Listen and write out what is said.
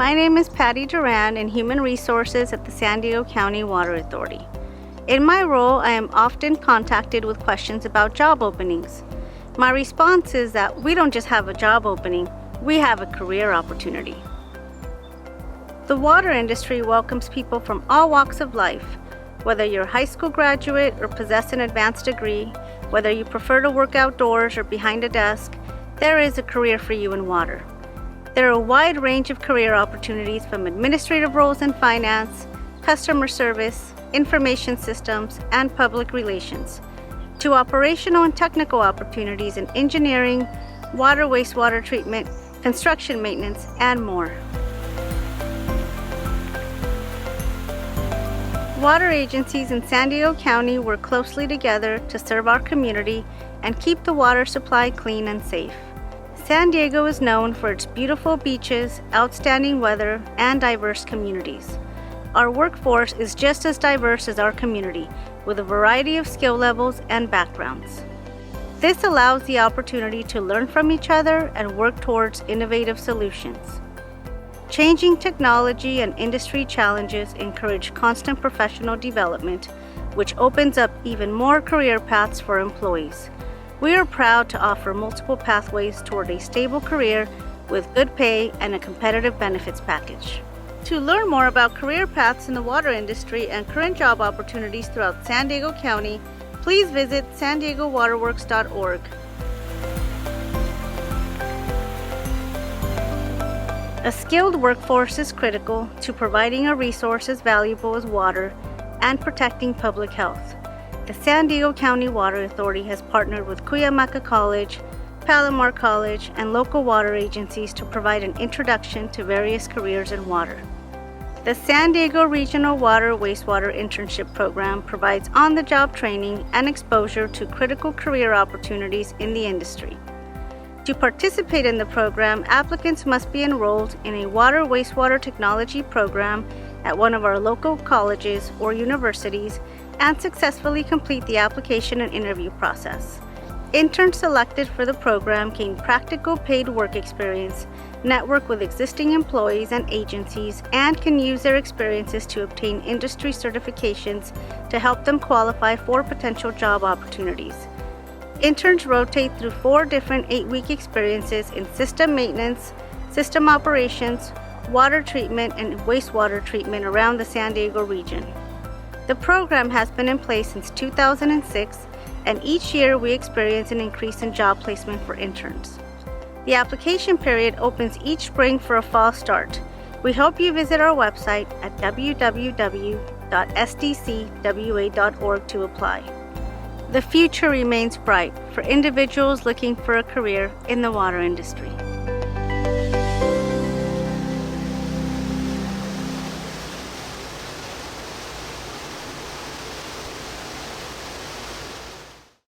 My name is Patty Duran in Human Resources at the San Diego County Water Authority. In my role, I am often contacted with questions about job openings. My response is that we don't just have a job opening, we have a career opportunity. The water industry welcomes people from all walks of life. Whether you're a high school graduate or possess an advanced degree, whether you prefer to work outdoors or behind a desk, there is a career for you in water. There are a wide range of career opportunities from administrative roles in finance, customer service, information systems, and public relations, to operational and technical opportunities in engineering, water wastewater treatment, construction maintenance, and more. Water agencies in San Diego County work closely together to serve our community and keep the water supply clean and safe. San Diego is known for its beautiful beaches, outstanding weather, and diverse communities. Our workforce is just as diverse as our community, with a variety of skill levels and backgrounds. This allows the opportunity to learn from each other and work towards innovative solutions. Changing technology and industry challenges encourage constant professional development, which opens up even more career paths for employees. We are proud to offer multiple pathways toward a stable career with good pay and a competitive benefits package. To learn more about career paths in the water industry and current job opportunities throughout San Diego County, please visit sandiegowaterworks.org. A skilled workforce is critical to providing a resource as valuable as water and protecting public health. The San Diego County Water Authority has partnered with Cuyamaca College, Palomar College, and local water agencies to provide an introduction to various careers in water. The San Diego Regional Water Wastewater Internship Program provides on-the-job training and exposure to critical career opportunities in the industry. To participate in the program, applicants must be enrolled in a water wastewater technology program at one of our local colleges or universities and successfully complete the application and interview process. Interns selected for the program gain practical paid work experience, network with existing employees and agencies, and can use their experiences to obtain industry certifications to help them qualify for potential job opportunities. Interns rotate through 4 different 8-week experiences in system maintenance, system operations, water treatment, and wastewater treatment around the San Diego region. The program has been in place since 2006, and each year we experience an increase in job placement for interns. The application period opens each spring for a fall start. We hope you visit our website at www.sdcwa.org to apply. The future remains bright for individuals looking for a career in the water industry.